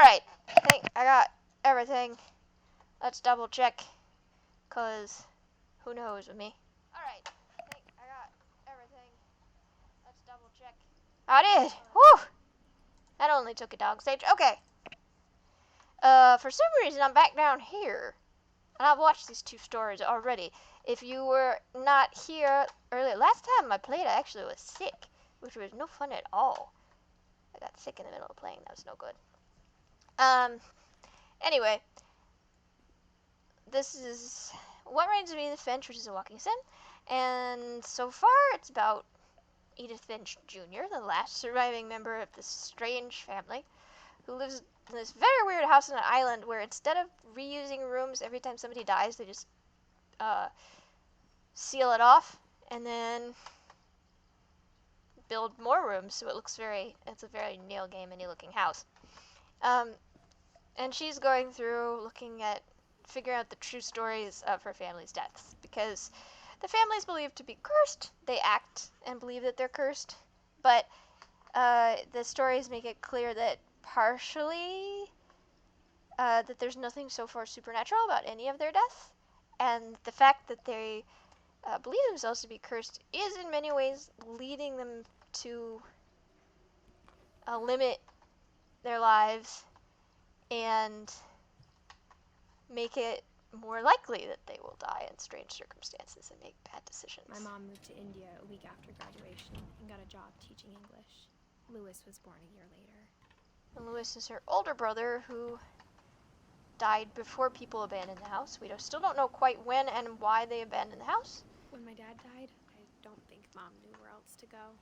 Alright, I think I got everything. Let's double check, cause who knows with me. Alright, I think I got everything. Let's double check. I did! Whew! That only took a dog stage. Okay. For some reason I'm back down here. And I've watched these two stories already. If you were not here earlier, last time I played I actually was sick, which was no fun at all. I got sick in the middle of playing, that was no good. Anyway, this is What Remains of Edith Finch, which is a walking sim, and so far it's about Edith Finch Jr., the last surviving member of this strange family, who lives in this very weird house on an island where instead of reusing rooms every time somebody dies, they just seal it off and then build more rooms, so it's a very Neil Gaiman-y looking house. And she's going through figuring out the true stories of her family's deaths, because the family is believed to be cursed. They act and believe that they're cursed, but the stories make it clear that partially that there's nothing so far supernatural about any of their deaths, and the fact that they believe themselves to be cursed is in many ways leading them to limit their lives and make it more likely that they will die in strange circumstances and make bad decisions. My mom moved to India a week after graduation and got a job teaching English. Louis was born a year later. And Louis is her older brother, who died before people abandoned the house. We still don't know quite when and why they abandoned the house. When my dad died, I don't think Mom knew where else to go.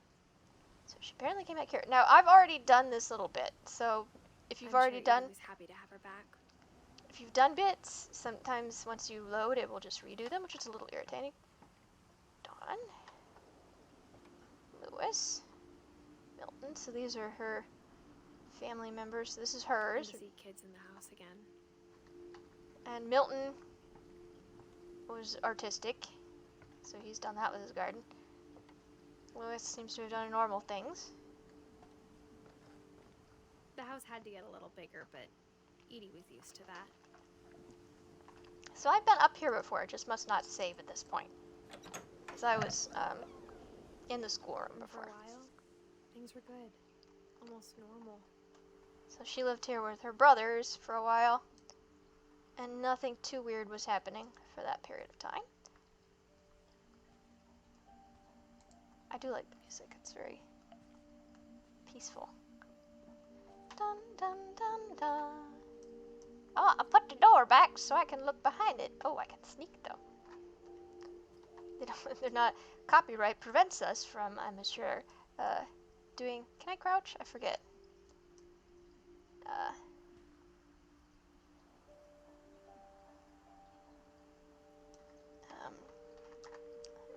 So she apparently came back here. Now, I've already done this little bit, so if you've already done... Edith was happy to have her back. If you've done bits, sometimes once you load, it will just redo them, which is a little irritating. Dawn. Louis. Milton. So these are her family members. This is hers. Good to see kids in the house again. And Milton was artistic, so he's done that with his garden. Louis seems to have done normal things. The house had to get a little bigger, but Edie was used to that. So I've been up here before, just must not save at this point. Because I was in the schoolroom before. For a while, things were good. Almost normal. So she lived here with her brothers for a while, and nothing too weird was happening for that period of time. I do like the music, it's very peaceful. Dun dun dun dun. Oh, I put the door back so I can look behind it. Oh, I can sneak though. They're not. Copyright prevents us from, I'm sure, doing. Can I crouch? I forget.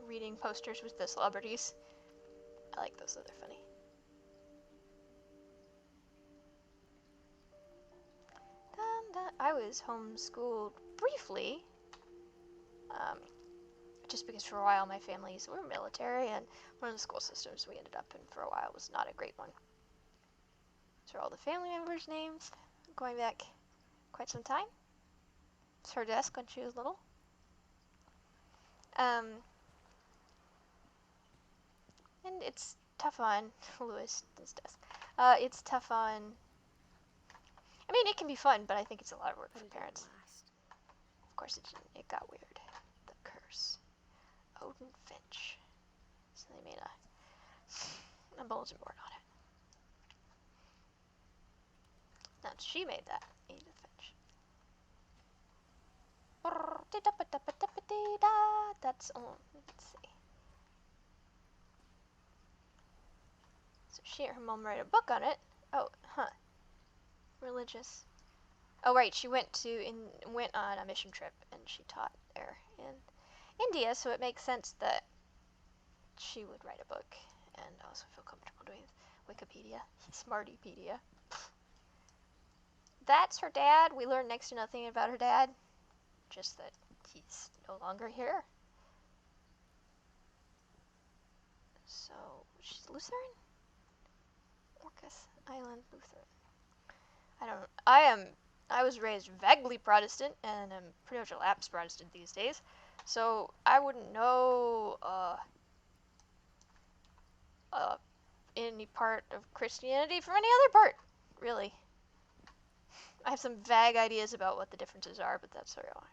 Reading posters with the celebrities. I like those, they're funny. I was homeschooled briefly, just because for a while my families were military, and one of the school systems we ended up in for a while was not a great one. These are all the family members' names, going back quite some time. It's her desk when she was little. And it's tough on Louis's desk. It's tough on. I mean, it can be fun, but I think it's a lot of work for parents. Of course, it didn't. It got weird. The curse. Odin Finch. So they made a bulletin board on it. Now she made that. Edith Finch. That's let's see. So her mom wrote a book on it. Oh, huh. Religious. Oh, right. She went on a mission trip, and she taught there in India, so it makes sense that she would write a book and also feel comfortable doing Wikipedia. Smartypedia. That's her dad. We learned next to nothing about her dad, just that he's no longer here. So, she's Lutheran? Orcas Island Lutheran. I was raised vaguely Protestant, and I'm pretty much a lapsed Protestant these days, so I wouldn't know any part of Christianity from any other part, really. I have some vague ideas about what the differences are, but that's sort of.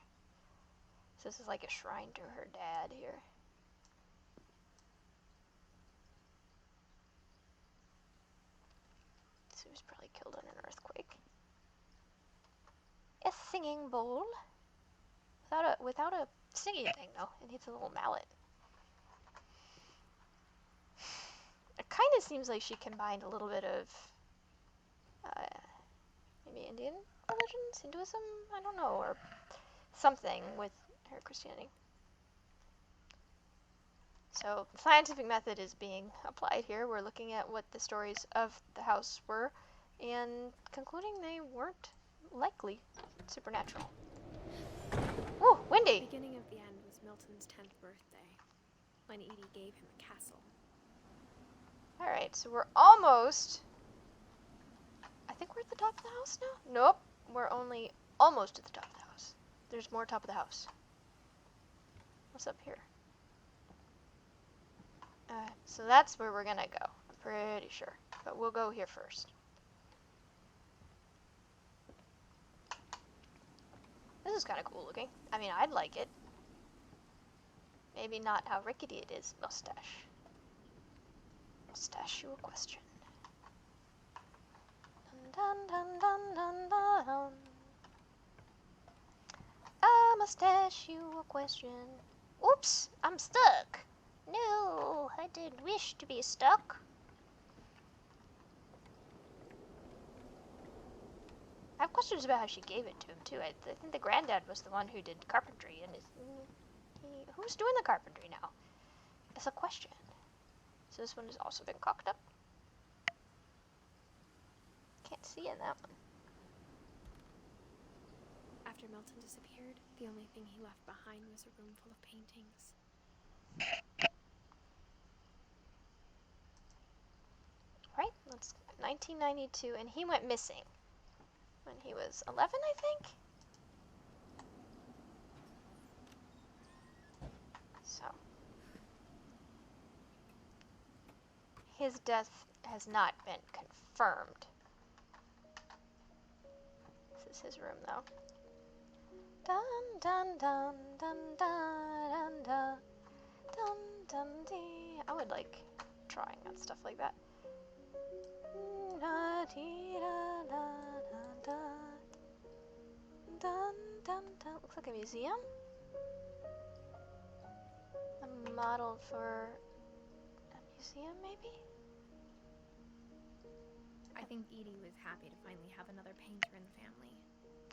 So this is like a shrine to her dad here. So he was probably killed in an earthquake. A singing bowl. Without a singing thing though. It needs a little mallet. It kind of seems like she combined a little bit of maybe Indian religions, Hinduism, I don't know, or something with her Christianity. So the scientific method is being applied here. We're looking at what the stories of the house were and concluding they weren't likely supernatural. Ooh, windy! The beginning of the end was Milton's 10th birthday, when Edie gave him a castle. Alright, so we're almost... I think we're at the top of the house now? Nope, we're only almost at the top of the house. There's more top of the house. What's up here? So that's where we're gonna go. I'm pretty sure. But we'll go here first. This is kind of cool looking. I mean, I'd like it. Maybe not how rickety it is. Mustache. Mustache you a question. Dun dun dun dun dun dun. I must ask you a question. Oops, I'm stuck. No, I didn't wish to be stuck. I have questions about how she gave it to him, too. I think the granddad was the one who did carpentry, and who's doing the carpentry now? It's a question. So this one has also been cocked up. Can't see in that one. After Milton disappeared, the only thing he left behind was a room full of paintings. Right, that's 1992, and he went missing when he was 11, I think? So, his death has not been confirmed. This is his room, though. Dun dun dun dun dun dun dun dun dee. I would like drawing on stuff like that. Dun dun dun. Looks like a museum. A model for a museum, maybe? I think Edie was happy to finally have another painter in the family.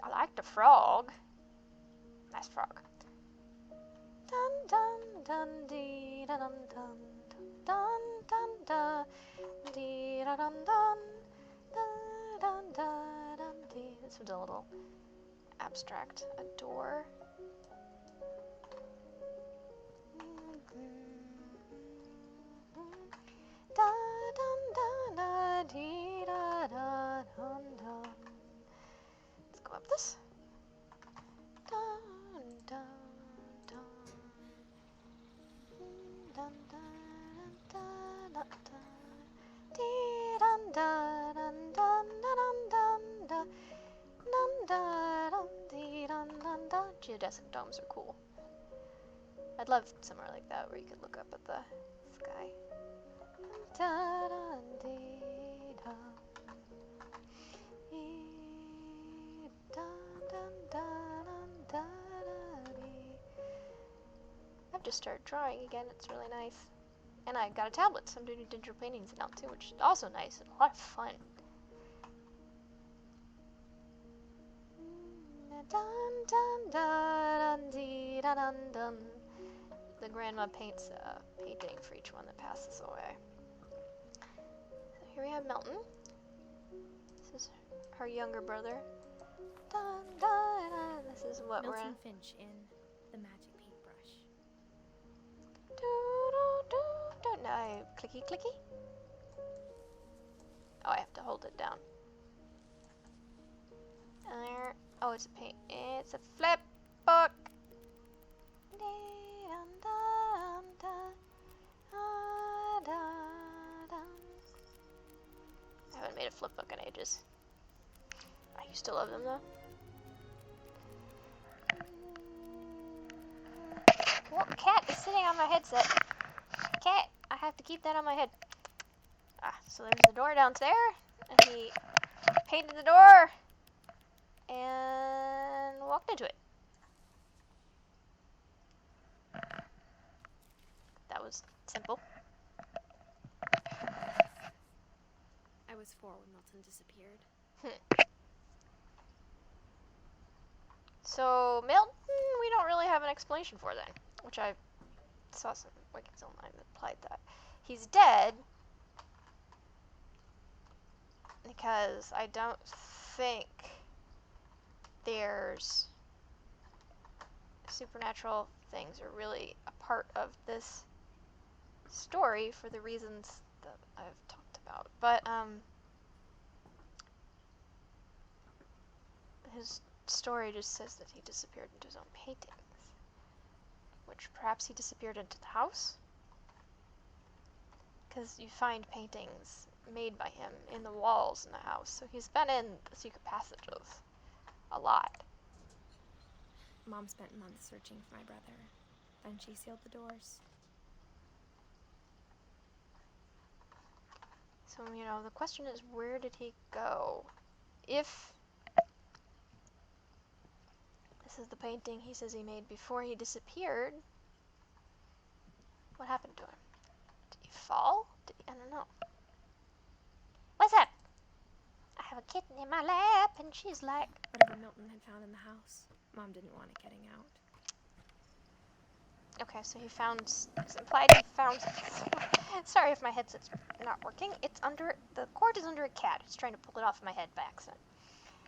I like the frog. Nice frog. Dun dun dun dee dun dun dun dun dun dee dun dun dun dun dun dun dee. This one's a little abstract. A door. Da dun da da dee da da dun dun. Let's go up this. Dun dun dun dun dun dun dun dun dee dun dun dun dun dun dun dun dun dun dee dun dun dun. Geodesic domes are cool. I'd love somewhere like that where you could look up at the sky. Da dun dee dun. I've just started drawing again. It's really nice. And I got a tablet, so I'm doing digital paintings now too, which is also nice and a lot of fun. The grandma paints a painting for each one that passes away. So here we have Milton. This is her younger brother. This is what we're in. Milton Finch in The Magic Paintbrush. No, clicky clicky. Oh, I have to hold it down. And there. Oh, it's a paint. It's a flip book. I haven't made a flip book in ages. I used to love them though. Well, cat is sitting on my headset. Cat, I have to keep that on my head. So there's the door downstairs, and he painted the door and walked into it. That was simple. I was 4 when Milton disappeared. So Milton, we don't really have an explanation for then, which I saw some wikis online that implied that he's dead because I don't think there's supernatural things are really a part of this story for the reasons that I've talked about. But his story just says that he disappeared into his own paintings, which perhaps he disappeared into the house, because you find paintings made by him in the walls in the house, so he's been in the secret passages a lot. Mom spent months searching for my brother. Then she sealed the doors. So, you know, the question is, where did he go? If this is the painting he says he made before he disappeared, what happened to him? Did he fall? I don't know. What's up? I have a kitten in my lap, and she's like... Whatever Milton had found in the house, Mom didn't want it getting out. Okay, so he found... It's implied he found... Sorry if my headset's not working. It's under... The cord is under a cat. It's trying to pull it off my head by accident.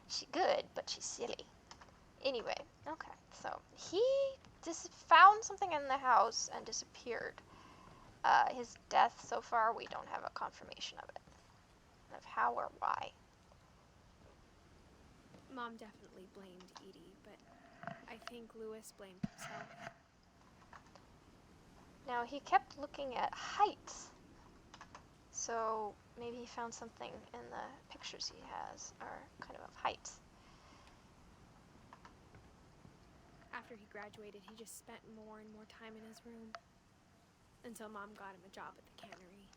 She's good, but she's silly. Anyway, okay, so he just found something in the house and disappeared. His death, so far, we don't have a confirmation of it. Of how or why. Mom definitely blamed Edie, but I think Lewis blamed himself. Now, he kept looking at heights. So maybe he found something in the pictures he has are kind of heights. After he graduated, he just spent more and more time in his room. Until Mom got him a job at the cannery.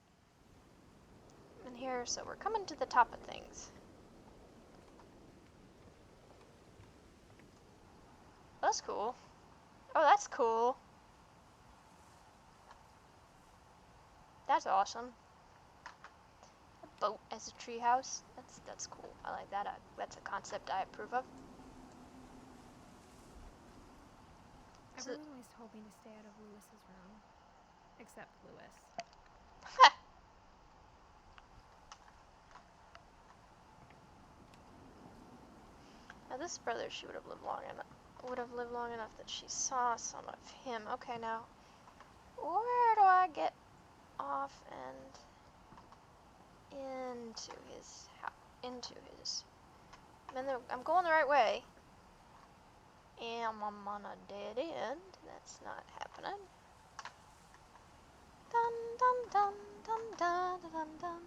And here, so we're coming to the top of things. That's cool. Oh, that's cool. That's awesome. A boat as a treehouse. That's cool. I like that. That's a concept I approve of. Everyone always told me to stay out of Lewis's room. Except Lewis. Now this brother, she would have lived long enough that she saw some of him. Okay, now where do I get off and into his house? I'm going the right way. And I'm on a dead end. That's not happening. Dun dun dun dun dun dun dun.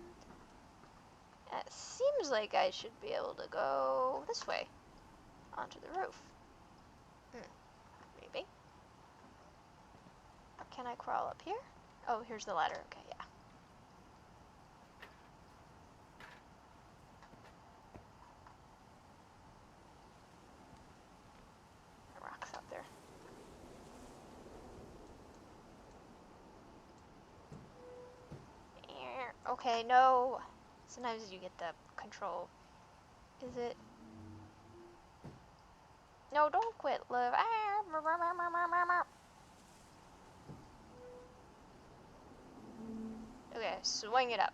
It seems like I should be able to go this way. Onto the roof. Maybe. Can I crawl up here? Oh, here's the ladder. Okay, yeah. The rock's up there. Okay, no. Sometimes you get the control. Is it? No, don't quit, love. Okay, swing it up.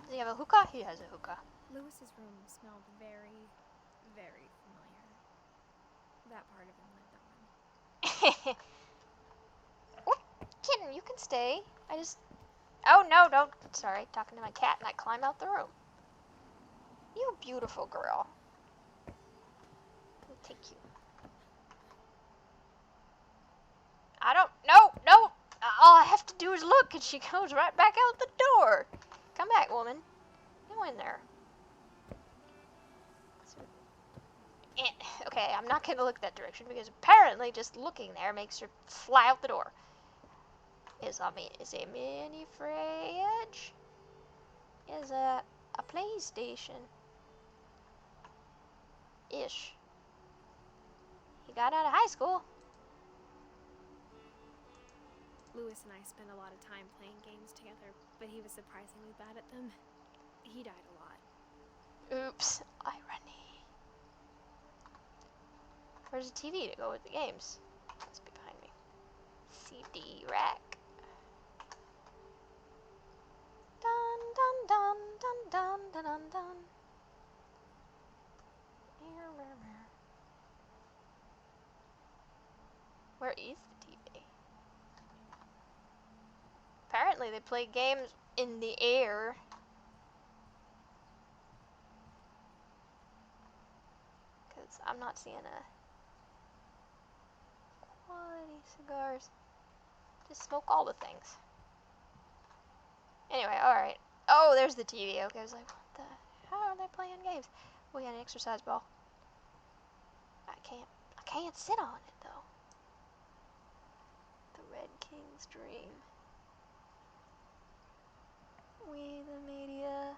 Does he have a hookah? He has a hookah. Lewis's room smelled very, very familiar. That part of him lived on. Oh, kitten, you can stay. I just Oh, no, don't. Sorry, talking to my cat, and I climb out the room. You beautiful girl. Let me take you. I don't. No, no. All I have to do is look, and she goes right back out the door. Come back, woman. Go in there. Okay, I'm not gonna look that direction because apparently just looking there makes her fly out the door. Is a mini fridge? Is a PlayStation? Ish. He got out of high school. Lewis and I spent a lot of time playing games together, but he was surprisingly bad at them. He died a lot. Oops, irony. Where's the TV to go with the games? Must be behind me. CD rack. Dun dun dun dun dun dun dun dun. Where is the TV? Apparently they play games in the air. Because I'm not seeing a quality cigars. Just smoke all the things. Anyway, alright. Oh, there's the TV. Okay, I was like, what the? How are they playing games? We got an exercise ball. I can't sit on it though. The Red King's Dream. We the media.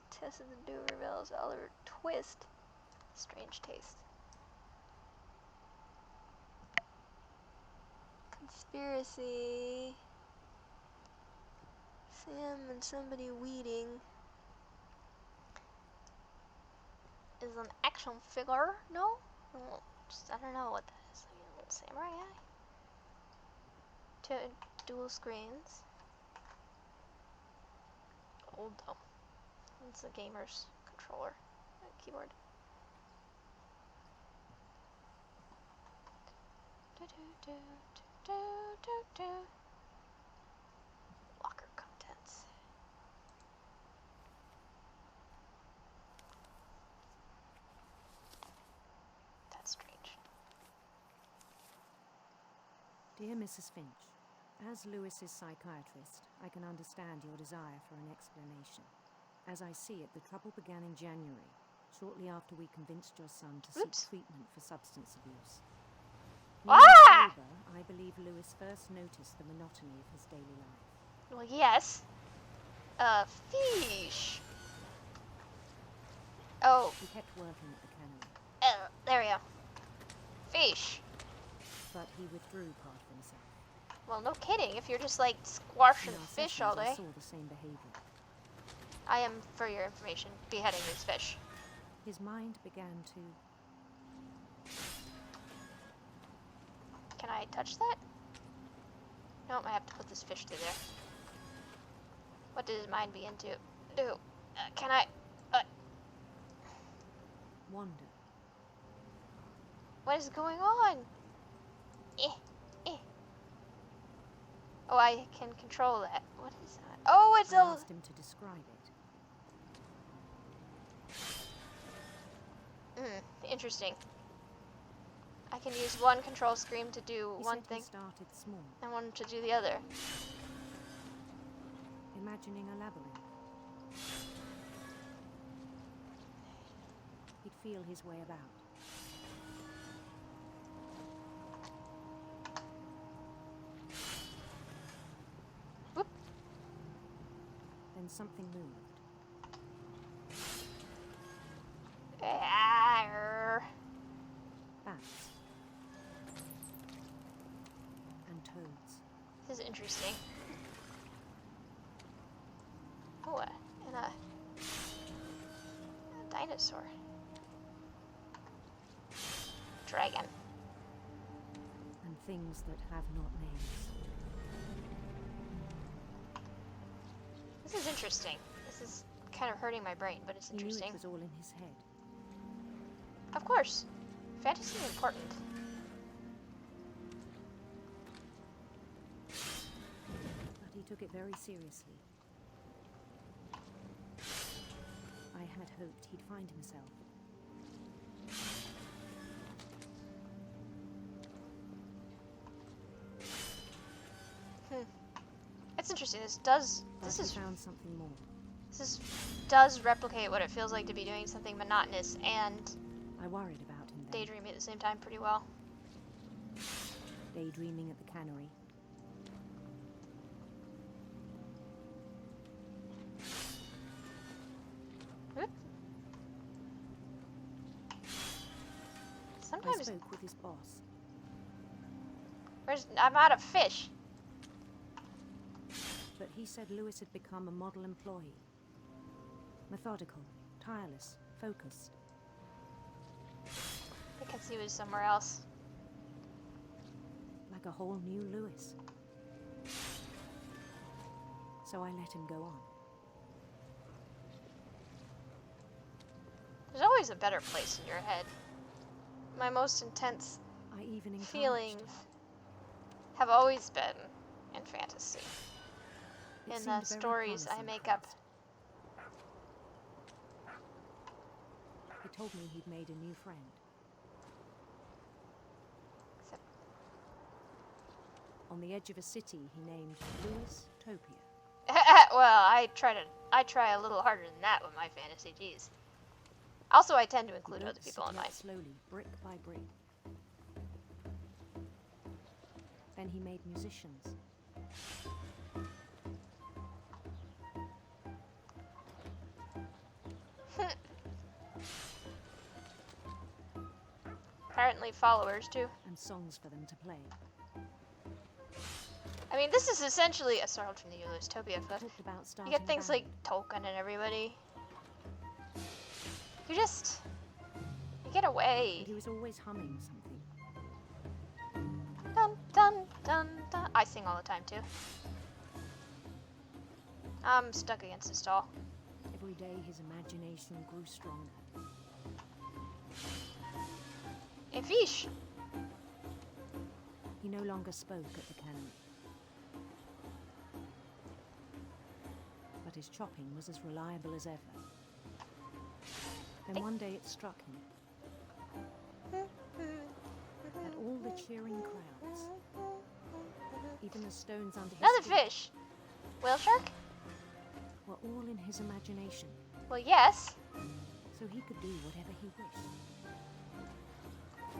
Tess of the Duvervilles, Oliver Twist. Strange taste. Conspiracy. Sam and somebody weeding. Is an action figure? No? I don't know what that is. Like a little samurai guy? Two dual screens. Old though. It's a gamer's controller. Keyboard. Locker contents. That's strange. Dear Mrs. Finch, as Lewis's psychiatrist, I can understand your desire for an explanation. As I see it, the trouble began in January, shortly after we convinced your son to seek treatment for substance abuse. In October, I believe Lewis first noticed the monotony of his daily life. Well, yes. Fish. Oh. He kept working at the cannery. There we go. Fish. But he withdrew part of himself. Well, no kidding. If you're just like squashing fish all day. I saw the same behavior. I am, for your information, beheading these fish. His mind began to... Can I touch that? Nope, I have to put this fish through there. What did his mind begin to do? Can I... Wonder. What is going on? Oh, I can control that. What is that? Oh, it's I asked him to describe it. Interesting. I can use one control screen to do He one said thing, he started small, and one to do the other. imagining a labyrinth. He'd feel his way about. Whoop. Then something moved. Bats. And toads. This is interesting. Oh, and a dinosaur. Dragon. And things that have not names. This is interesting. This is kind of hurting my brain, but it's interesting. He knew it was all in his head. Of course. Fantasy is important. But he took it very seriously. I had hoped he'd find himself. It's interesting. Found something more. Does replicate what it feels like to be doing something monotonous and I worried about him then. daydreaming at the same time pretty well. Daydreaming at the cannery. Oop. I Sometimes spoke with his boss. I'm out of fish. But he said Lewis had become a model employee. Methodical, tireless, focused. Because he was somewhere else. Like a whole new Lewis. So I let him go on. There's always a better place in your head. My most intense I even encouraged feelings him. have always been in fantasy. It In the seemed very stories I promising make for up. us. He told me he'd made a new friend. Except On the edge of a city he named Lewis Topia. well, I try a little harder than that with my fantasy, geez. Also, I tend to He include built other the people in city up mine. slowly, brick by brick. Then he made musicians. Apparently followers, too. And songs for them to play. I mean, this is essentially a sorrow from the Eulistopia, but Talked about you starting get a things band. like Tolkien and everybody. You get away. And he was always humming something. Dun dun dun dun. I sing all the time too. I'm stuck against the stall. Every day his imagination grew stronger. And fish. He no longer spoke at the cannery. But his chopping was as reliable as ever. Then one day it struck him that all the cheering crowds, even the stones under his Another feet, fish. Whale shark? were all in his imagination, Well, yes. so he could do whatever he wished.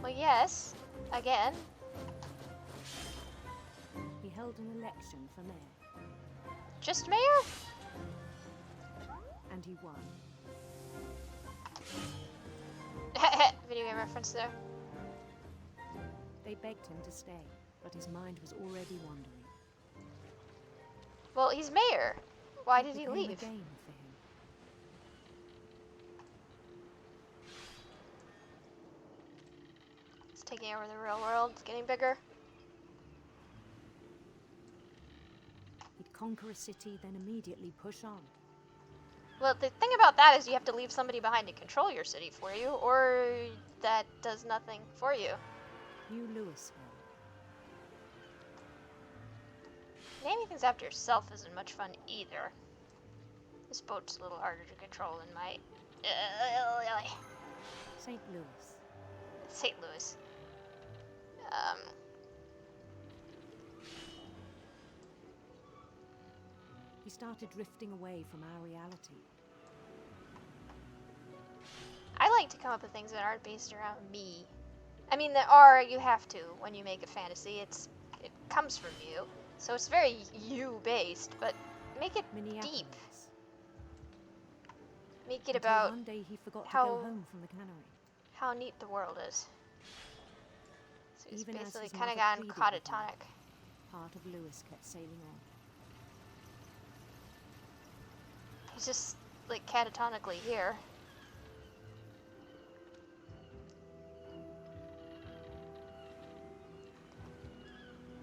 Well, yes. Again. He held an election for mayor, Just mayor? and he won. Video game reference there. They begged him to stay, but his mind was already wandering. Well, he's mayor. Why It did he became a leave? game for him. It's taking over the real world. It's getting bigger. He'd conquer a city, then immediately push on. Well, the thing about that is you have to leave somebody behind to control your city for you, or that does nothing for you. New Louisville. Naming things after yourself isn't much fun either. This boat's a little harder to control than my St. Louis. St. Louis. He started drifting away from our reality. I like to come up with things that aren't based around me. I mean, there are, you have to when you make a fantasy. It comes from you, so it's very you-based, but make it Minneapolis. deep. Make it Until about one day he forgot how- to go home from the cannery. how neat the world is. So he's Even as basically his kind of mother gotten pleaded with him. catatonic. Part of Lewis kept sailing on. He's just like catatonically here.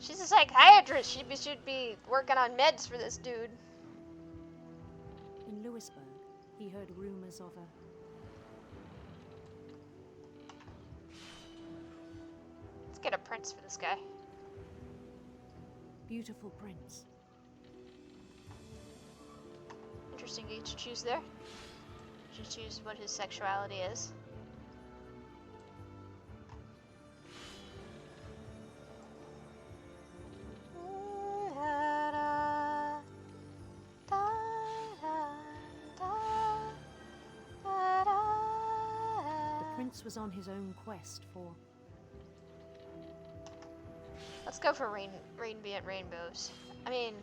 She's a psychiatrist. She should be working on meds for this dude. In Louisburg, he heard rumors of a Let's get a prince for this guy. beautiful prince. interesting you get to choose there. You choose what his sexuality is. The prince was on his own quest for... Let's go for rain beyond rainbows. I mean,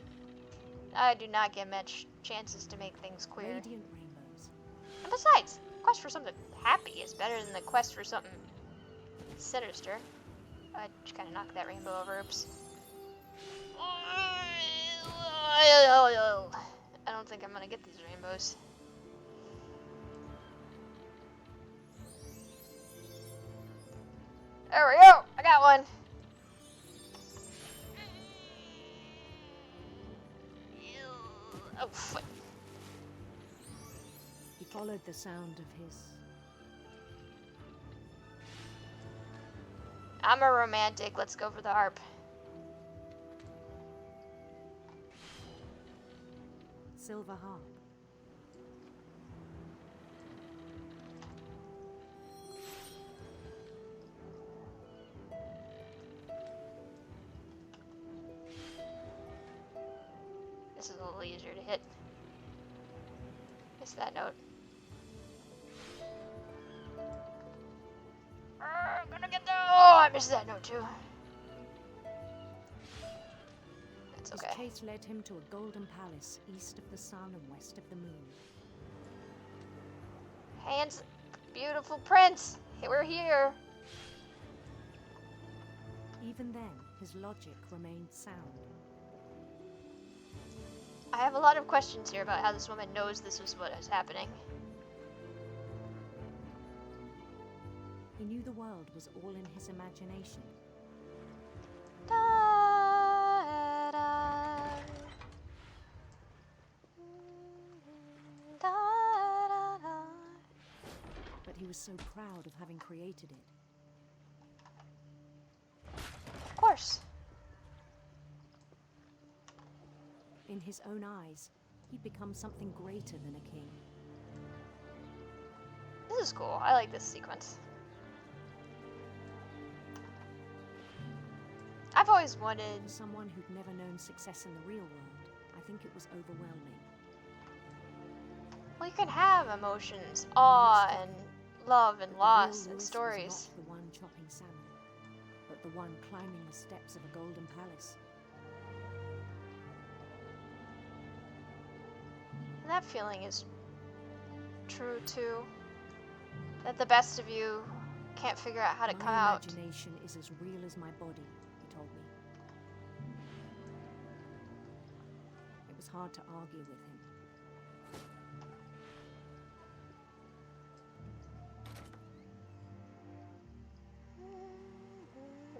I do not get much chances to make things queer. Radiant rainbows. And besides, quest for something happy is better than the quest for something sinister. I just kind of knocked that rainbow over. Oops. I don't think I'm gonna get these rainbows. There we go! I got one! Oh, foot. He followed the sound of his... I'm a romantic. Let's go for the harp. silver harp. This is a little easier to hit. Missed that note. I'm gonna get that. Oh, I missed that note too. It's okay. His chase led him to a golden palace east of the sun and west of the moon. Hands, beautiful prince. We're here. Even then, his logic remained sound. I have a lot of questions here about how this woman knows this was what is happening. He knew the world was all in his imagination. Da, da, da, da, da. But he was so proud of having created it. Of course. In his own eyes, he'd become something greater than a king. This is cool. I like this sequence. I've always wanted... For someone who'd never known success in the real world, I think it was overwhelming. Well, you can have emotions, awe and love and But loss the real and Lewis stories. was not the one chopping salmon, but the one climbing the steps of a golden palace. And that feeling is true too. That the best of you can't figure out how to come out. My imagination is as real as my body, he told me. It was hard to argue with him.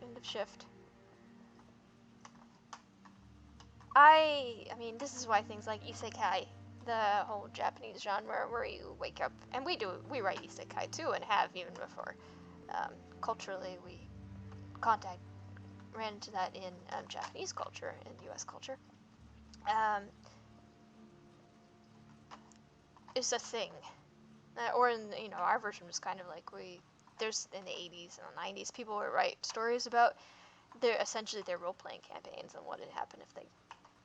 End of shift. I mean, this is why things like isekai, the whole Japanese genre where you wake up, and we write isekai too, and have even before. Culturally, we ran into that in Japanese culture and U.S. culture. It's a thing, or in our version was kind of like there's in the 80s and the 90s people would write stories about essentially their role-playing campaigns and what had happened if they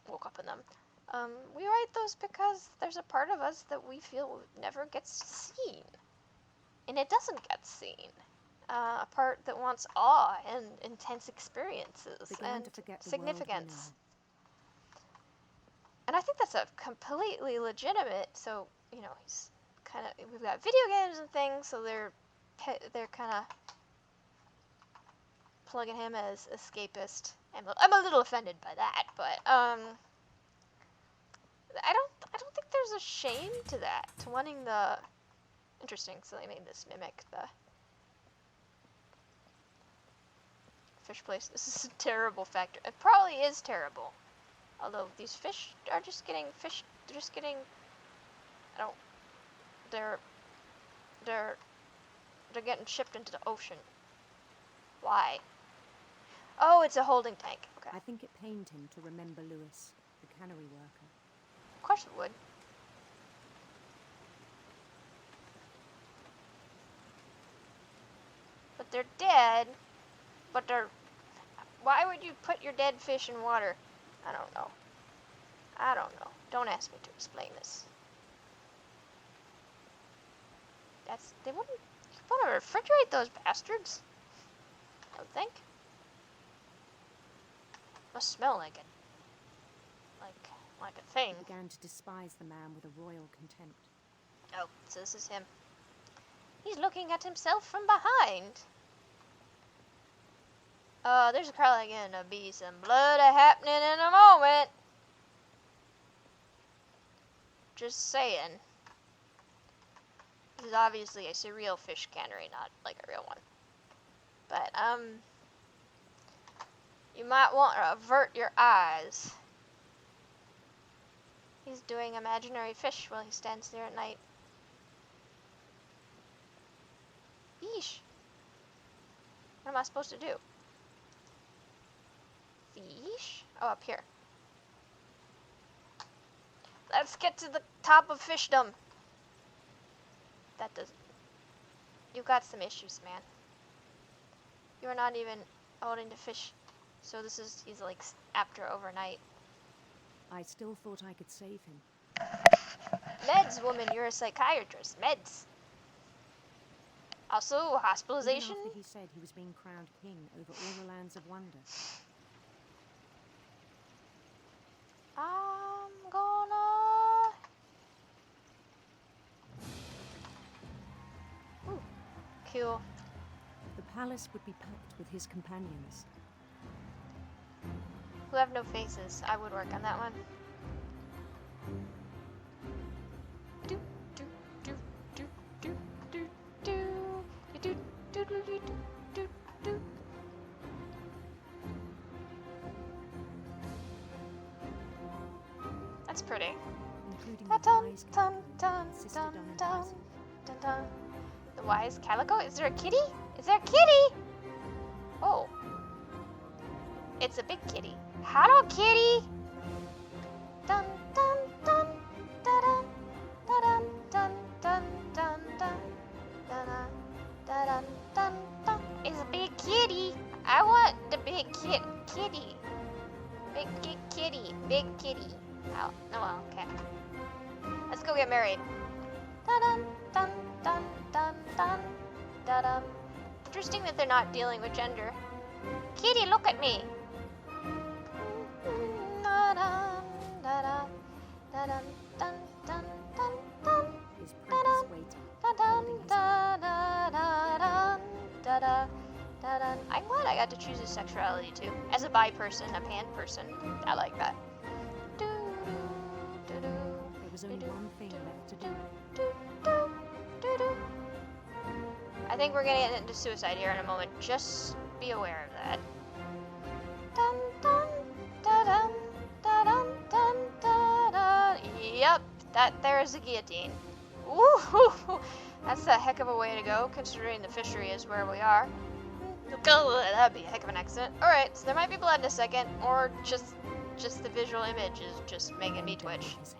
woke up in them. We write those because there's a part of us that we feel never gets seen. And it doesn't get seen. A part that wants awe and intense experiences and significance. And I think that's a completely legitimate, so, he's kind of, we've got video games and things, so they're kind of plugging him as escapist. I'm a little offended by that, but, I don't think there's a shame to that, to wanting the... Interesting, so they made this mimic the fish place. This is a terrible factor. It probably is terrible. Although these fish are just getting they're getting shipped into the ocean. Why? Oh, it's a holding tank. Okay. I think it pained him to remember Lewis, the cannery worker. Of course it would. They're dead, but they're... Why would you put your dead fish in water? I don't know. I don't know. Don't ask me to explain this. They wouldn't refrigerate those bastards. I don't think. Must smell like a thing. He began to despise the man with a royal contempt. Oh, so this is him. He's looking at himself from behind. There's probably gonna be some blood happening in a moment. Just saying. This is obviously a surreal fish cannery, not like a real one. But, you might want to avert your eyes. He's doing imaginary fish while he stands there at night. Yeesh. What am I supposed to do? Fish? Oh, up here. Let's get to the top of fishdom. That doesn't... You got some issues, man. You're not even holding the fish. So he's like after overnight. I still thought I could save him. Meds, woman, you're a psychiatrist. Meds. Also, Even hospitalization. after he said he was being crowned king over all the lands of wonder. I'm gonna... Ooh, cool. The palace would be packed with his companions. Who have no faces. I would work on that one. Do do do do do do do do do do do do do. That's pretty. Including Dun the dun wise dun Calico dun that insisted dun on dun imposing. dun dun. The wise calico? Is there a kitty? Is there a kitty? Oh. It's a big kitty. Hello, kitty! Dun dun dun dun dun dun dun dun dun dun dun dun dun. It's a big kitty. I want the big kitty. Big kitty. Big kitty. Oh, well, okay. Let's go get married. Dun dun dun dun dun dun dun. Interesting that they're not dealing with gender. Kitty, look at me. His prentice waiting, holding his hand. I'm glad I got to choose his sexuality too. As a bi person, a pan person. I like that. There was only one thing left to do. I think we're gonna get into suicide here in a moment. Just be aware of that. Dun, dun, da, dun, da, dun, dun, da, da. Yep, there is a guillotine. Ooh, that's a heck of a way to go, considering the fishery is where we are. That'd be a heck of an accident. Alright, so there might be blood in a second, or just the visual image is just making me twitch. His head.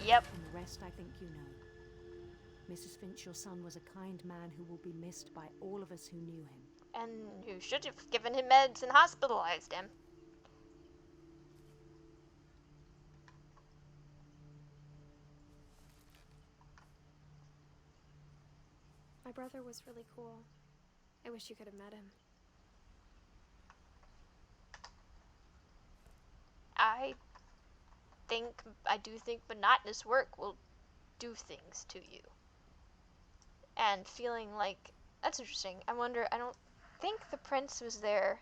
Yep. And the rest I think you know. Mrs. Finch, your son was a kind man who will be missed by all of us who knew him. And you should have given him meds and hospitalized him. My brother was really cool. I wish you could have met him. I do think monotonous work will do things to you. And feeling like, that's interesting. I wonder, I don't think the prince was there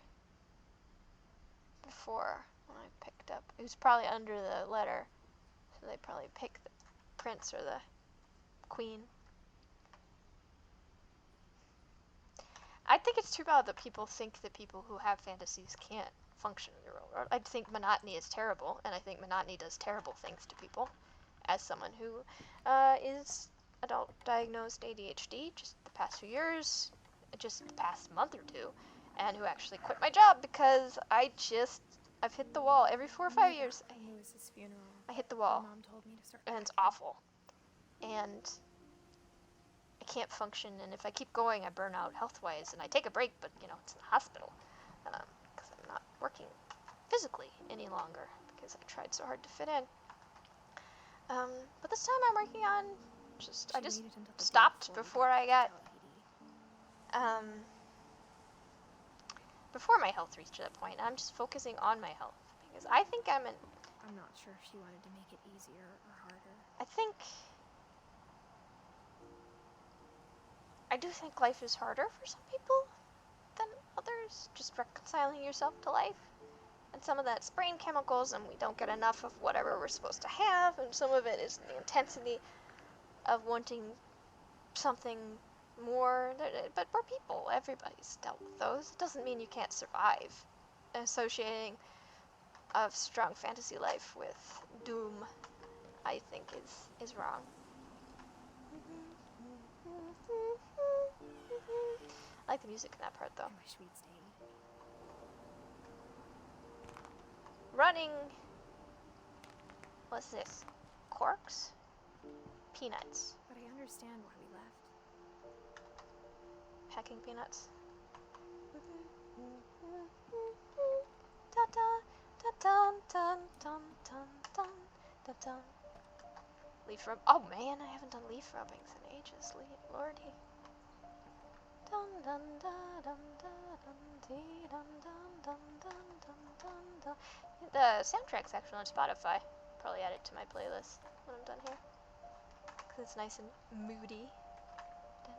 before when I picked up. It was probably under the letter. So they probably picked the prince or the queen. I think it's too bad that people think that people who have fantasies can't function in the real world. I think monotony is terrible, and I think monotony does terrible things to people. As someone who is adult diagnosed ADHD just the past few years, just the past month or two, and who actually quit my job because I've hit the wall every 4 or 5 years. On Lewis's funeral, I hit the my wall, mom told me to start and it's packing. awful. And I can't function, and if I keep going, I burn out health-wise, and I take a break, but, you know, it's in the hospital, because I'm not working physically any longer, because I tried so hard to fit in. But this time I'm working on, I just waited until the day stopped before before I got, tell Edie. before my health reached that point. I'm just focusing on my health, because I think I'm not sure if she wanted to make it easier or harder. I do think life is harder for some people than others, just reconciling yourself to life. And some of that's brain chemicals, and we don't get enough of whatever we're supposed to have, and some of it is the intensity of wanting something more. But we're people. Everybody's dealt with those. It doesn't mean you can't survive. Associating a strong fantasy life with doom, I think, is wrong. I like the music in that part, though. I wish we'd stayed. Running. What's this? Corks? Peanuts. But I understand why we left. Packing peanuts. Da da da dun dun dun dun dun dun dun. Leaf rub. Oh man, I haven't done leaf rubbings in ages. Lordy. Dun dun da dun da dun dee dun dun dun dun dun dun dun. The soundtrack's actually on Spotify. Probably add it to my playlist when I'm done here, cause it's nice and moody. Dun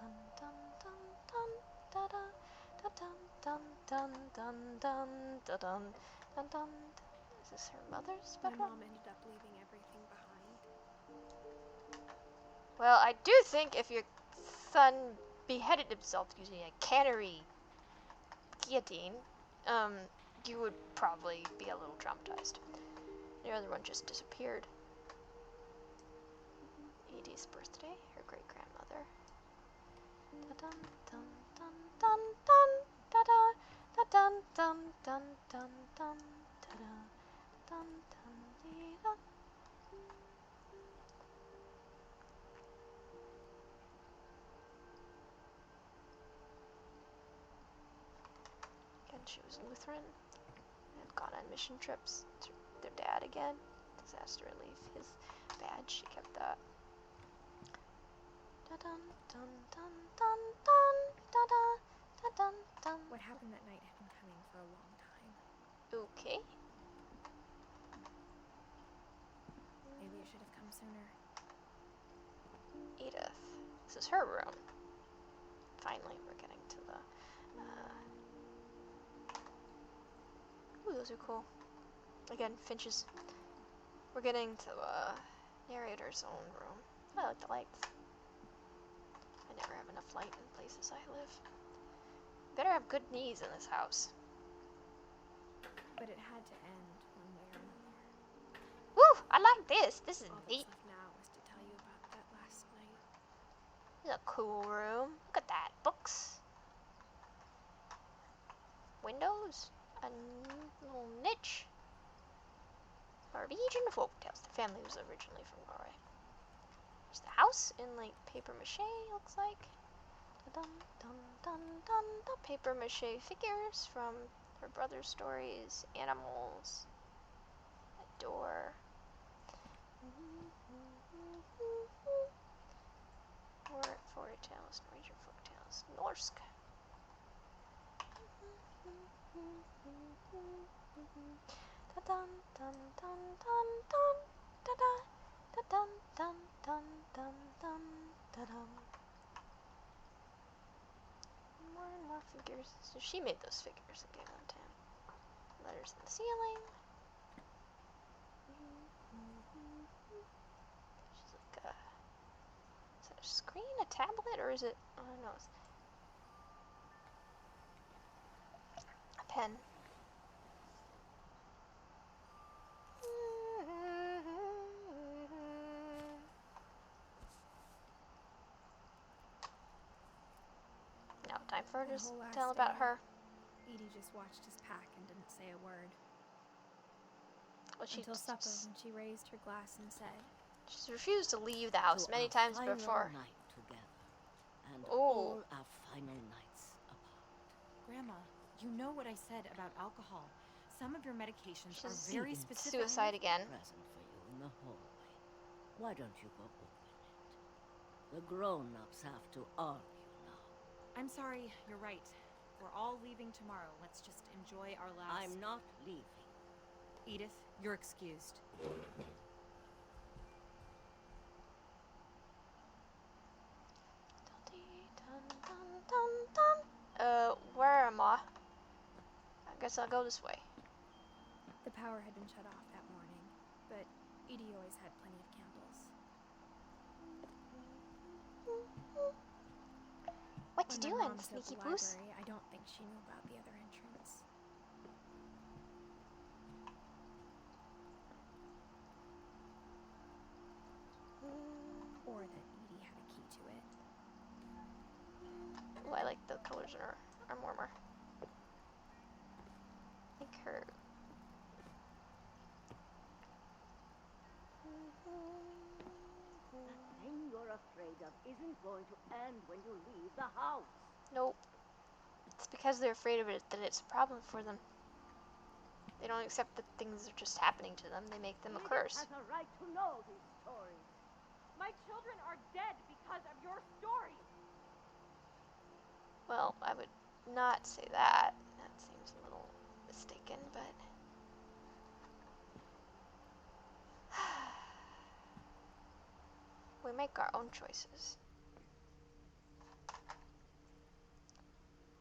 dun dun dun dun dun dun dun dun dun dun dun dun dun. Is this her mother's My bedroom? mom ended up leaving everything behind. Well, I do think if your son beheaded himself using a cannery guillotine, you would probably be a little traumatized. The other one just disappeared. Edith's birthday, her great-grandmother. Dun dun dun dun dun da da dun dun dun dun dun da da dun dun dee da. Again, she was Lutheran. Had gone on mission trips to their dad again. Disaster relief. His badge, she kept that. Da dun dun dun dun dun da da dun dun. What happened that night had been coming for a long time. Okay. Maybe you should have come sooner. Edith. This is her room. Finally, we're getting to the. Ooh, those are cool. Again, Finch's. We're getting to narrator's own room. I like the lights. I never have enough light in places I live. Better have good knees in this house. But it had to end one way or another. Woo! I like this. This is All neat. that's left now is to tell you about that last night. This is a cool room. Look at that. Books. Windows. A little niche. Norwegian folktales. The family was originally from Norway. There's the house in like paper mache, looks like. Dun dun dun dun dun. Paper mache figures from her brother's stories. Animals. A door. More fairy tales, Norwegian folktales. Norsk. Dun dun dun dun dun da da dun dun dun dun dun da dum. More and more figures. So she made those figures and gave them to him. Letters in the ceiling. She's like a. Is that a screen, a tablet, or is it? I don't know. A pen. Now time for her to tell about her Edie just watched us pack and didn't say a word. Well, Until supper, when she raised her glass and said, she's refused to leave the house many times before. Night together, and Ooh. all our final nights apart. Grandma, you know what I said about alcohol. Some of your medications are She's very specific. suicide again. Present for you in the hallway. Why don't you go open it? The grown-ups have to argue now. I'm sorry, you're right. We're all leaving tomorrow. Let's just enjoy our last... I'm not leaving. Edith, you're excused. Where am I? I guess I'll go this way. the power had been shut off that morning, but Edie always had plenty of candles. What When you my doing, mom said sneaky the poos? library, I don't think she knew about the other entrance. Or that Edie had a key to it. Oh, I like the colors in her arm warmer. Like her. That thing you're afraid of isn't going to end when you leave the house. Nope. It's because they're afraid of it that it's a problem for them. They don't accept that things are just happening to them. They make them a curse. Edith has a right to know these stories. My children are dead because of your story. Well, I would not say that. That seems a little mistaken, but... we make our own choices.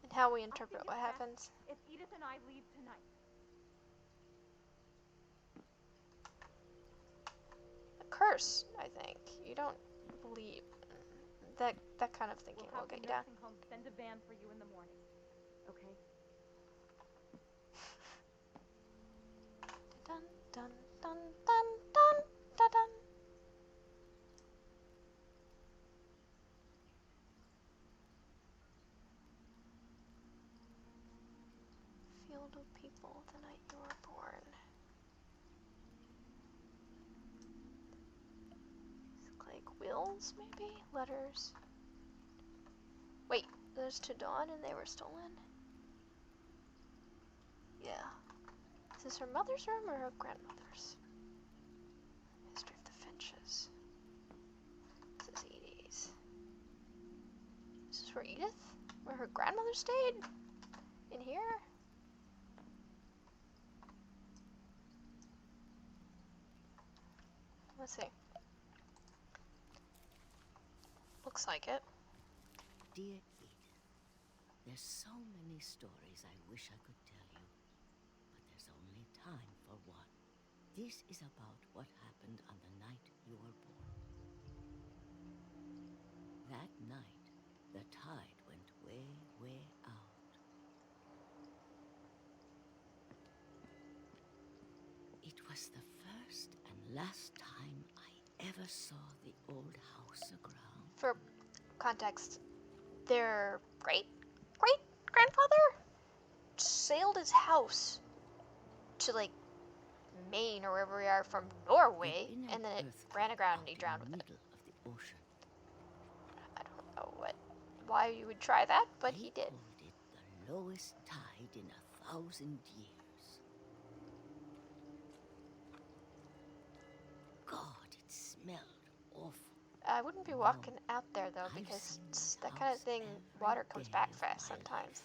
And how we interpret what happens. If Edith and I leave tonight. A curse, I think. You don't believe... That kind of thinking will get you down. Home send a van for you in the morning. Okay? Dun dun dun dun dun dun dun. Field of people the night you were born. These look like wheels, maybe? Letters. Wait, those to Dawn and they were stolen? Yeah. Is this her mother's room or her grandmother's? History of the Finches. This is Edie's. This is where Edith? Where her grandmother stayed? In here? Let's see. Looks like it. Dear Edith, there's so many stories I wish I could tell you, but there's only time for one. This is about what happened on the night you were born. That night, the tide went way, way out. It was the first and last time I ever saw the old house aground. For context, their great-grandfather sailed his house to, like, Maine or wherever we are from Norway, and then it ran aground and he drowned with it. Middle of the ocean. I don't know why you would try that, but he did. Called it the lowest tide in 1,000 years. God, it smelled awful. I wouldn't be walking out there, though, because it's that kind of thing, water comes back fast sometimes.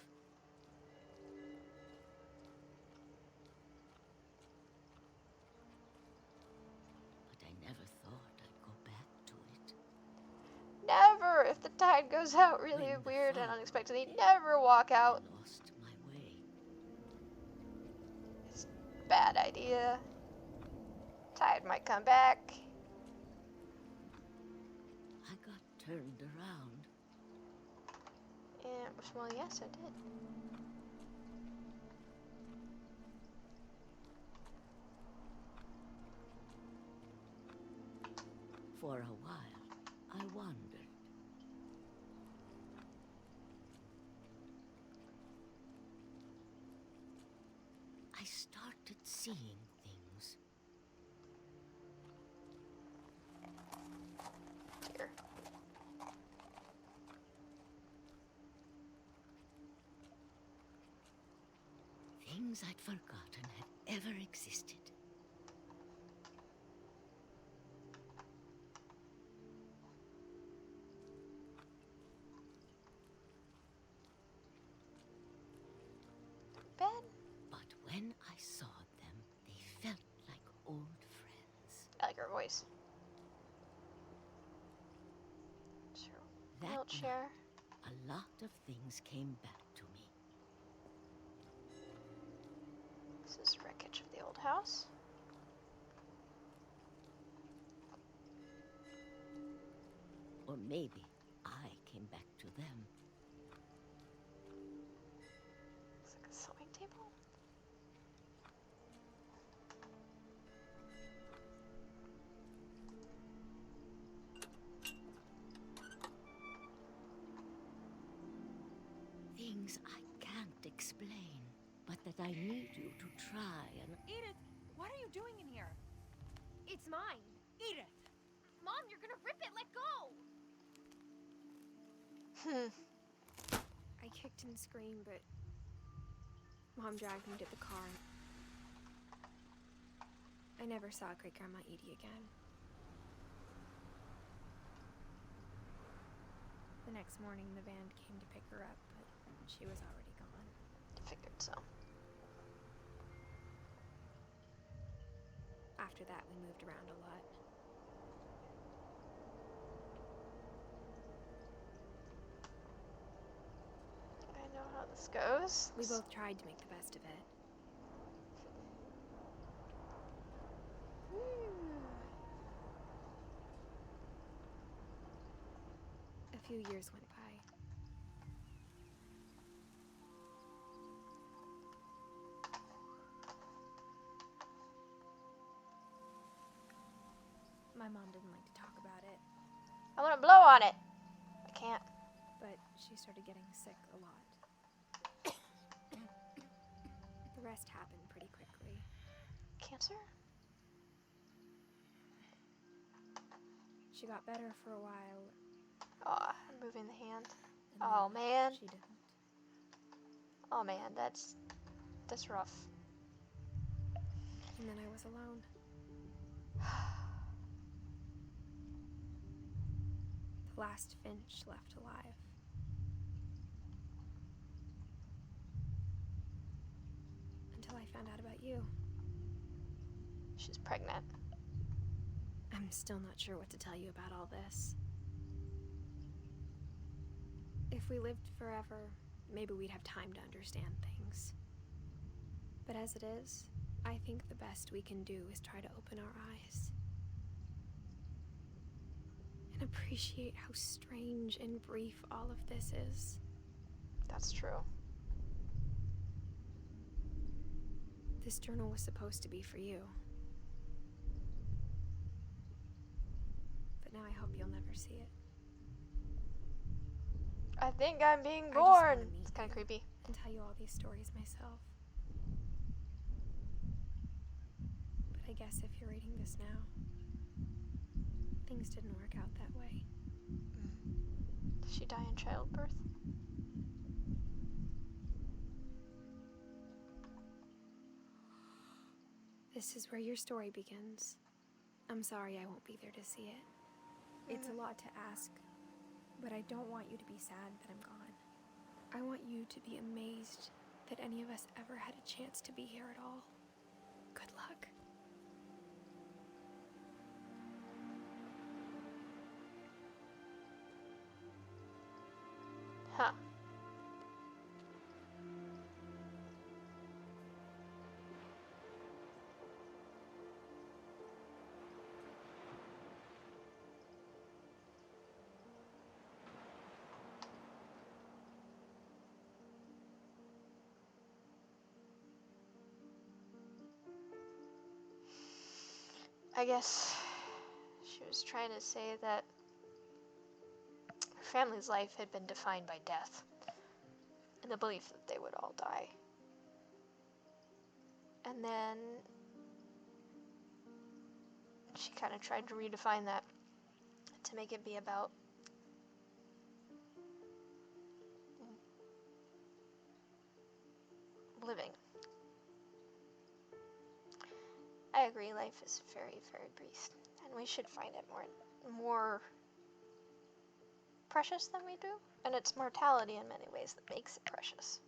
But I never thought I'd go back to it. Never! If the tide goes out really weird and unexpectedly, never walk out. I lost my way. It's a bad idea. Tide might come back. I got turned around. And, well, yes, I did. For a while, I wondered. things I'd forgotten had ever existed. Ben? But when I saw them, they felt like old friends. I like her voice. Sure. That Wheelchair. night, a lot of things came back to me. This is wreckage of the old house. Or maybe I came back to them. It's like a sewing table. Things I can't explain, but that I need you to try and... Edith, what are you doing in here? It's mine. Edith! Mom, you're gonna rip it. Let go. I kicked and screamed, but Mom dragged me to the car. I never saw Great Grandma Edie again. The next morning, the van came to pick her up, but she was already gone. Figured so. After that, we moved around a lot. I know how this goes. We both tried to make the best of it. A few years went by. My mom didn't like to talk about it, I want to blow on it. I can't. but she started getting sick a lot. The rest happened pretty quickly. Cancer? She got better for a while, Aw, I'm moving the hand. and Oh, then man. she didn't. Oh man, that's rough. And then I was alone. The last Finch left alive. Until I found out about you. She's pregnant. I'm still not sure what to tell you about all this. If we lived forever, maybe we'd have time to understand things. But as it is, I think the best we can do is try to open our eyes. And appreciate how strange and brief all of this is. That's true. This journal was supposed to be for you. But now I hope you'll never see it. I think I'm being I just born. wanna meet It's kind of you creepy. and tell you all these stories myself. But I guess if you're reading this now, things didn't work out that way. Did she die in childbirth? This is where your story begins. I'm sorry I won't be there to see it. It's a lot to ask, but I don't want you to be sad that I'm gone. I want you to be amazed that any of us ever had a chance to be here at all. Good luck. Huh. I guess she was trying to say that her family's life had been defined by death and the belief that they would all die. And then she kind of tried to redefine that to make it be about living agree, life is very, very brief, and we should find it more precious than we do, and it's mortality in many ways that makes it precious.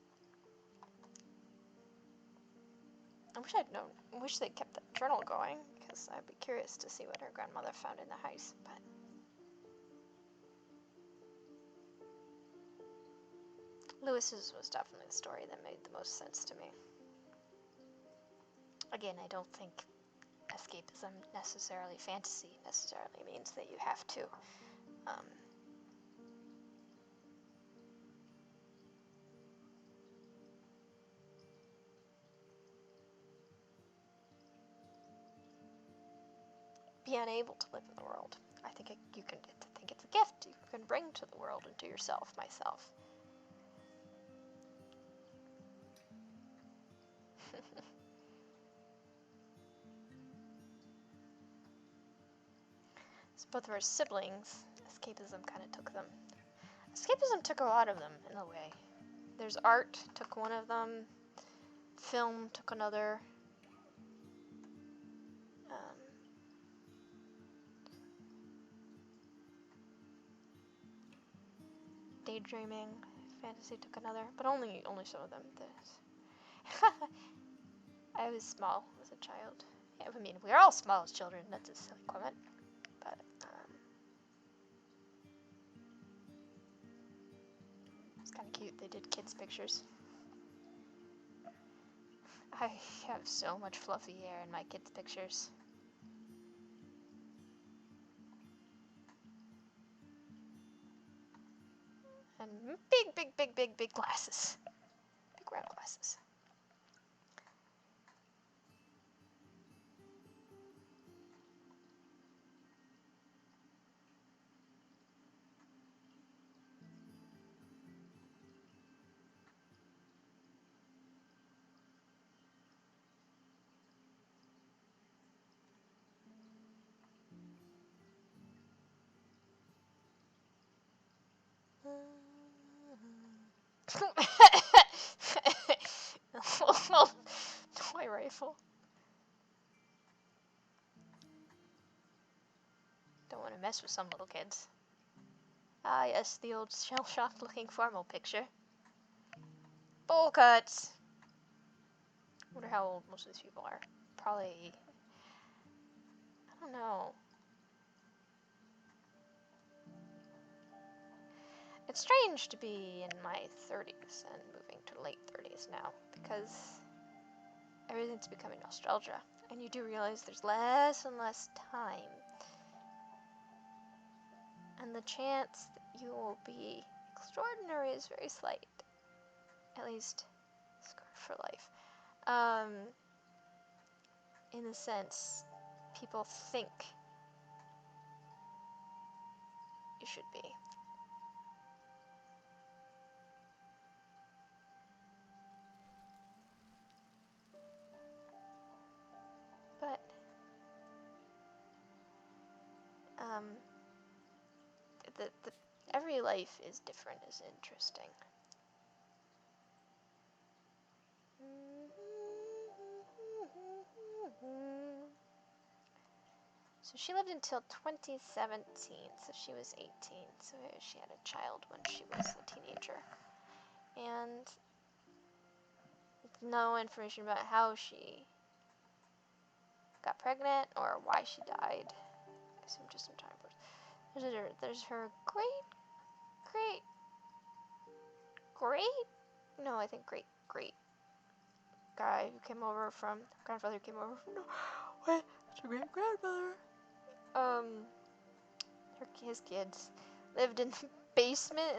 I wish they'd kept that journal going, because I'd be curious to see what her grandmother found in the house, but Lewis's was definitely the story that made the most sense to me. Again, I don't think escapism fantasy necessarily means that you have to be unable to live in the world. I think it's a gift you can bring to the world and to yourself, myself. So both of our siblings, escapism kind of took them. Escapism took a lot of them, in a way. There's art, took one of them. Film took another. Daydreaming, fantasy took another, but only some of them. I was small as a child. Yeah, I mean, we're all small as children. That's a silly comment, but it's kind of cute. They did kids' pictures. I have so much fluffy hair in my kids' pictures. And big glasses. Big round glasses. Toy rifle. Don't want to mess with some little kids. Ah, yes, the old shell-shocked looking formal picture. Bowl cuts. Wonder how old most of these people are. Probably, I don't know. It's strange to be in my 30s and moving to late 30s now, because everything's becoming nostalgia, and you do realize there's less and less time, and the chance that you will be extraordinary is very slight, at least for life. In a sense, people think you should be. But every life is different, is interesting. So she lived until 2017, so she was 18, so she had a child when she was a teenager. And no information about how she got pregnant or why she died. I assume just some time. There's her great guy who came over from, grandfather came over from, no, wait, it's her great grandfather. His kids lived in the basement,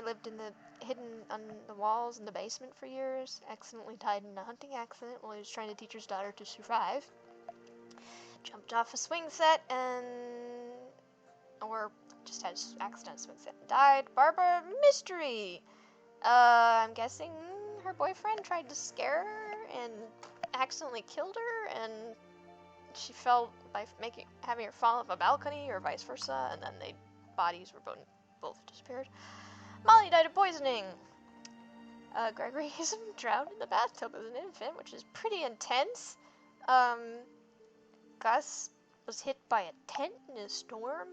hidden on the walls in the basement for years, accidentally died in a hunting accident while he was trying to teach his daughter to survive. Jumped off a swing set or just had an accident swing set and died. Barbara, mystery. I'm guessing her boyfriend tried to scare her and accidentally killed her, and she fell by having her fall off a balcony, or vice versa, and then bodies were both disappeared. Molly died of poisoning. Gregory drowned in the bathtub as an infant, which is pretty intense. Got Gus was hit by a tent in a storm.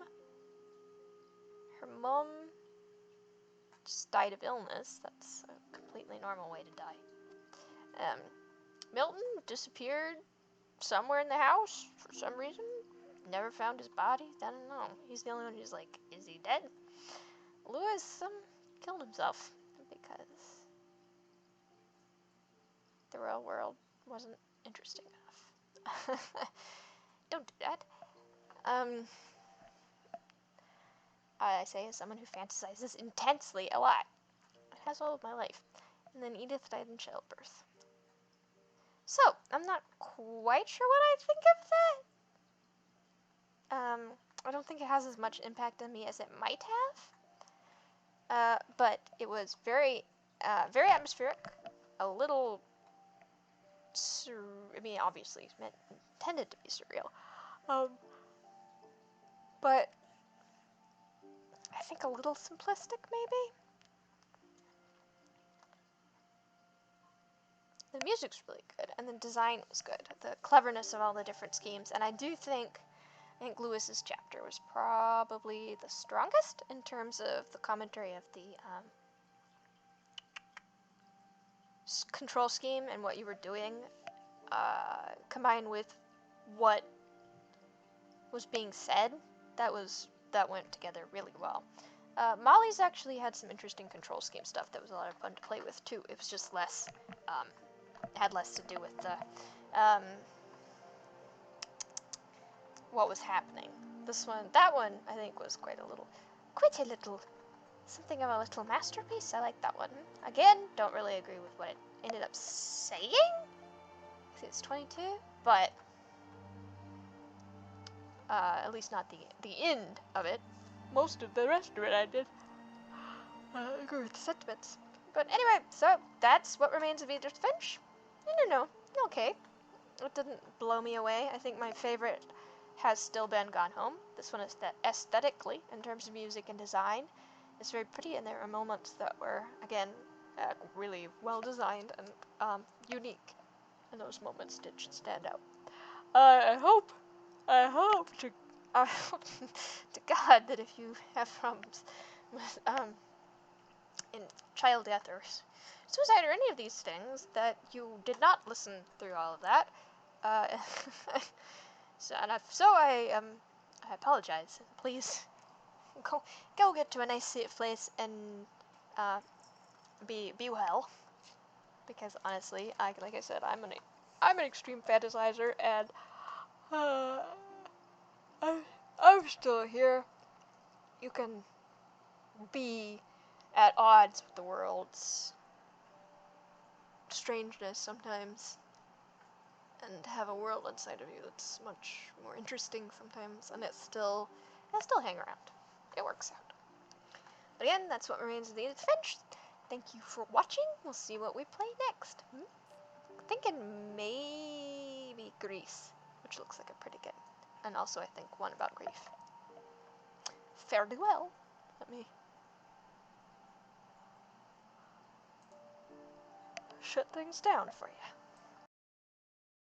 Her mom just died of illness. That's a completely normal way to die. Milton disappeared somewhere in the house for some reason. Never found his body. I don't know. He's the only one who's like, is he dead? Lewis killed himself because the real world wasn't interesting enough. Don't do that. I say as someone who fantasizes intensely a lot. It has all of my life. And then Edith died in childbirth. So, I'm not quite sure what I think of that. I don't think it has as much impact on me as it might have. But it was very atmospheric. A little, obviously it's intended to be surreal. But I think a little simplistic, maybe? The music's really good, and the design was good. The cleverness of all the different schemes, and I think Lewis's chapter was probably the strongest in terms of the commentary of the control scheme and what you were doing, combined with what was being said. That went together really well. Molly's actually had some interesting control scheme stuff that was a lot of fun to play with too. It was just less, had less to do with the what was happening. That one, I think was quite a little, something of a little masterpiece. I like that one. Again, don't really agree with what it ended up saying. I think it's 22, but at least not the end of it. Most of the rest of it I did agree with the sentiments. But anyway, so that's What Remains of Edith Finch. I don't know, okay. It didn't blow me away. I think my favorite has still been Gone Home. This one is that aesthetically, in terms of music and design, it's very pretty, and there are moments that were, again, really well designed and unique, and those moments did stand out. I hope to God that if you have problems with in child death or suicide or any of these things, that you did not listen through all of that. I apologize. Please go get to a nice safe place and be well. Because honestly, like I said, I'm an extreme fantasizer, and I'm still here. You can be at odds with the world's strangeness sometimes, and have a world inside of you that's much more interesting sometimes, and it still hang around. It works out. But again, that's What Remains of Edith Finch. Thank you for watching. We'll see what we play next. Thinking maybe Grease, which looks like a pretty good, and also I think one about grief. Fairly well. Let me shut things down for you.